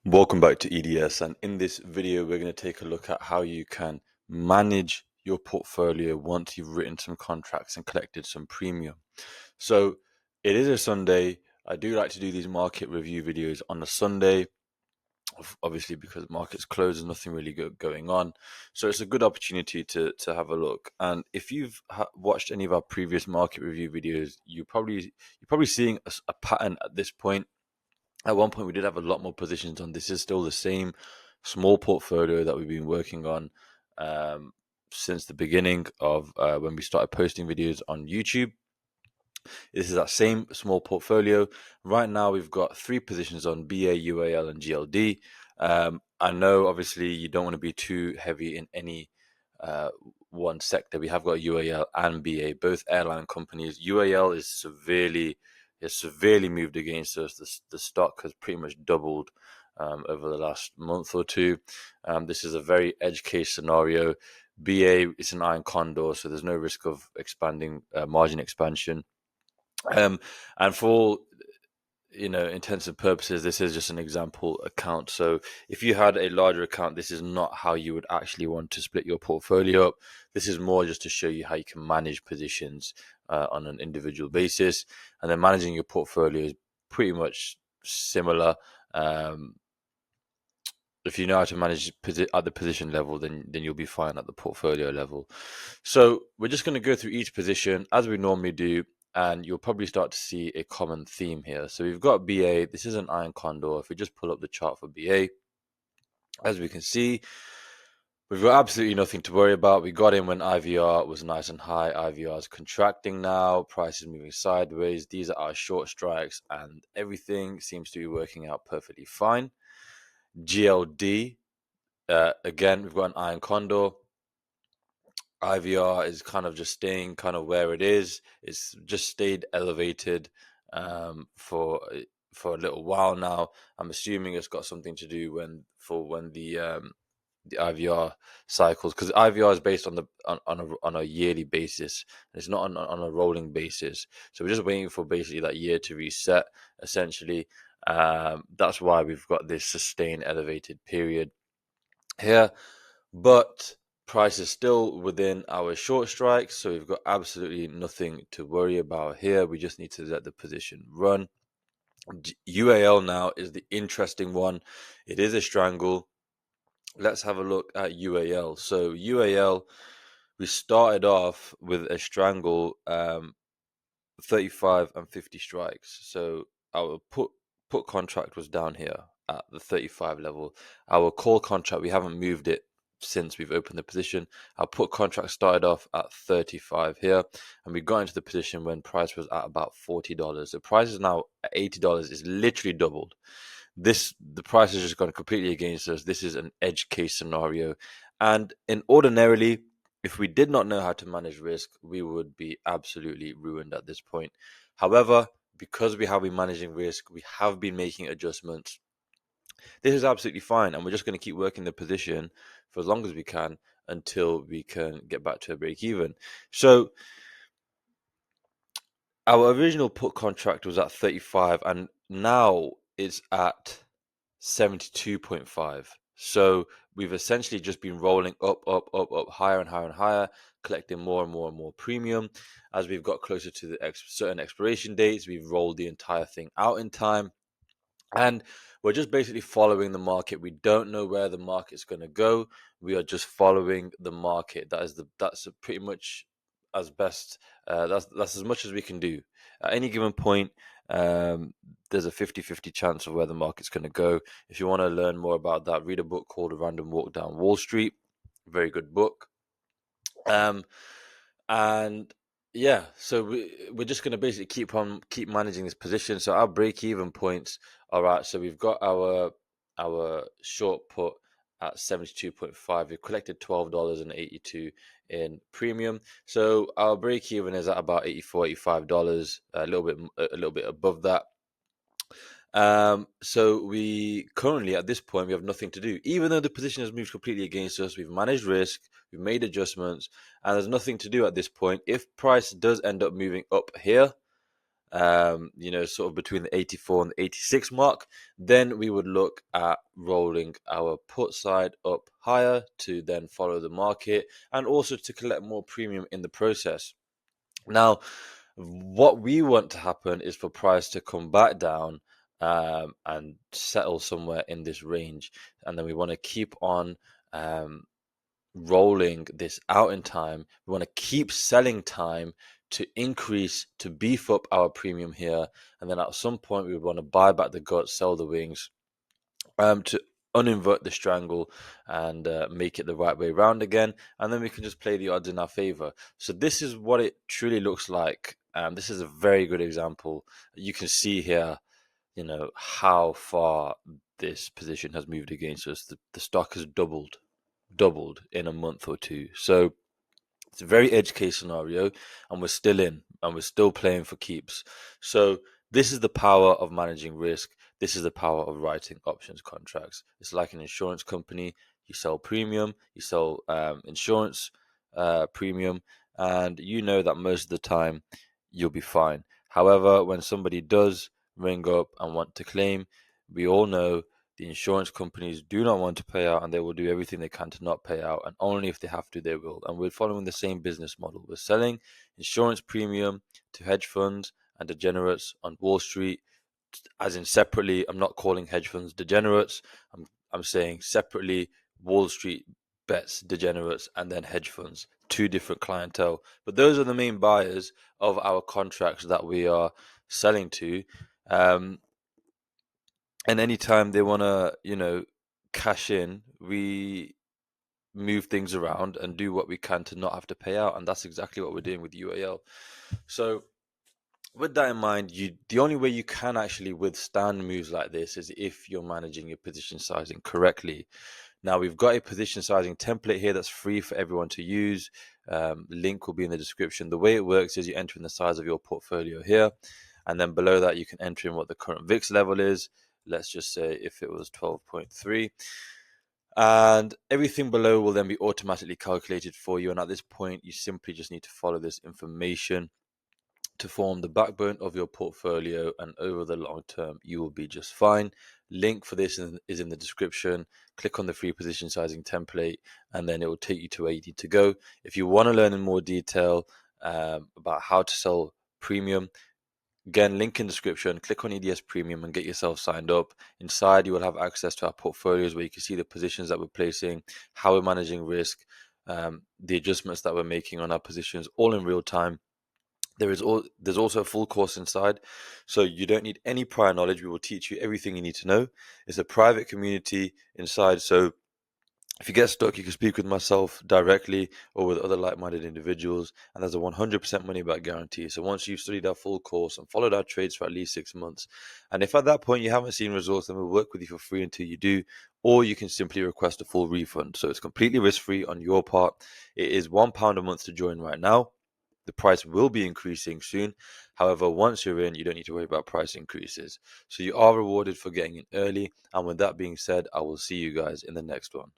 Welcome back to EDS, and in this video we're going to take a look at how you can manage your portfolio once you've written some contracts and collected some premium. So it is a Sunday. I do like to do these market review videos on a Sunday, obviously because markets closed, there's nothing really going on. So it's a good opportunity to have a look. And if you've watched any of our previous market review videos, you're probably seeing a pattern at this point. At one point, we did have a lot more positions on. This is still the same small portfolio that we've been working on since the beginning of when we started posting videos on YouTube. This is that same small portfolio. Right now, we've got 3 positions on BA, UAL, and GLD. I know, obviously, you don't want to be too heavy in any one sector. We have got UAL and BA, both airline companies. UAL is severely moved against us. The stock has pretty much doubled over the last month or two. This is a very edge case scenario. BA is an iron condor, so there's no risk of expanding margin expansion. And for all intents and purposes, this is just an example account. So if you had a larger account, this is not how you would actually want to split your portfolio up. This is more just to show you how you can manage positions on an individual basis. And then managing your portfolio is pretty much similar. If you know how to manage at the position level, then you'll be fine at the portfolio level. So we're just going to go through each position as we normally do, and you'll probably start to see a common theme here. So we've got BA. This is an iron condor. If we just pull up the chart for BA, as we can see, we've got absolutely nothing to worry about. We got in when IVR was nice and high. IVR is contracting now. Price is moving sideways. These are our short strikes, and everything seems to be working out perfectly fine. GLD, again, we've got an iron condor. IVR is kind of just staying kind of where it is. It's just stayed elevated for a little while now. I'm assuming it's got something to do when the IVR cycles, because IVR is based on a yearly basis. It's not on a rolling basis. So we're just waiting for basically that year to reset. Essentially, that's why we've got this sustained elevated period here, but price is still within our short strikes, so we've got absolutely nothing to worry about here. We just need to let the position run. UAL now is the interesting one. It is a strangle. Let's have a look at UAL. So UAL, we started off with a strangle, 35 and 50 strikes. So our put contract was down here at the 35 level. Our call contract, we haven't moved it since we've opened the position. Our put contract started off at 35 here, and we got into the position when price was at about $40. The price is now at $80. It's literally doubled. The price has just gone completely against us. This is an edge case scenario, and ordinarily, if we did not know how to manage risk, we would be absolutely ruined at this point. However, because we have been managing risk, we have been making adjustments. This is absolutely fine, and we're just going to keep working the position for as long as we can until we can get back to a break even. So our original put contract was at 35, and now it's at 72.5. So we've essentially just been rolling up, higher and higher and higher, collecting more and more and more premium. As we've got closer to the certain expiration dates, we've rolled the entire thing out in time. And we're just basically following the market. We don't know where the market's going to go. We are just following the market. That's pretty much as best. That's as much as we can do. At any given point, there's a 50-50 chance of where the market's going to go. If you want to learn more about that, read a book called A Random Walk Down Wall Street. Very good book. And yeah, so we're just going to basically keep managing this position. So our break even points are right. So we've got our short put at 72.5. We've collected $12.82 in premium. So our break even is at about $84-$85, a little bit above that. So we currently at this point we have nothing to do. Even though the position has moved completely against us, we've managed risk, we've made adjustments, and there's nothing to do at this point. If price does end up moving up here, sort of between the 84 and the 86 mark, then we would look at rolling our put side up higher to then follow the market and also to collect more premium in the process. Now, what we want to happen is for price to come back down and settle somewhere in this range, and then we want to keep on rolling this out in time. We want to keep selling time to increase, to beef up our premium here, and then at some point we want to buy back the guts, sell the wings, to uninvert the strangle and make it the right way round again, and then we can just play the odds in our favor. So this is what it truly looks like. This is a very good example. You can see here, how far this position has moved against us. The stock has doubled in a month or two. So it's a very edge case scenario, and we're still in, and we're still playing for keeps. So this is the power of managing risk. This is the power of writing options contracts. It's like an insurance company. You sell premium, you sell insurance premium, and you know that most of the time you'll be fine. However, when somebody does ring up and want to claim, we all know the insurance companies do not want to pay out, and they will do everything they can to not pay out, and only if they have to, they will. And we're following the same business model. We're selling insurance premium to hedge funds and degenerates on Wall Street, as in separately. I'm not calling hedge funds degenerates. I'm saying separately Wall Street bets degenerates and then hedge funds, two different clientele. But those are the main buyers of our contracts that we are selling to. And anytime they want to, cash in, we move things around and do what we can to not have to pay out. And that's exactly what we're doing with UAL. So with that in mind, the only way you can actually withstand moves like this is if you're managing your position sizing correctly. Now, we've got a position sizing template here that's free for everyone to use. Link will be in the description. The way it works is you enter in the size of your portfolio here, and then below that you can enter in what the current VIX level is. Let's just say if it was 12.3. And everything below will then be automatically calculated for you. And at this point, you simply just need to follow this information to form the backbone of your portfolio, and over the long term you will be just fine. Link for this is in the description. Click on the free position sizing template, and then it will take you to where you need to go. If you want to learn in more detail about how to sell premium, again, link in description. Click on EDS Premium and get yourself signed up. Inside, you will have access to our portfolios where you can see the positions that we're placing, how we're managing risk, the adjustments that we're making on our positions, all in real time. There's also a full course inside, so you don't need any prior knowledge. We will teach you everything you need to know. It's a private community inside, so if you get stuck, you can speak with myself directly or with other like-minded individuals, and there's a 100% money-back guarantee. So once you've studied our full course and followed our trades for at least 6 months, and if at that point you haven't seen results, then we'll work with you for free until you do, or you can simply request a full refund. So it's completely risk-free on your part. It is £1 a month to join right now. The price will be increasing soon. However, once you're in, you don't need to worry about price increases. So you are rewarded for getting in early. And with that being said, I will see you guys in the next one.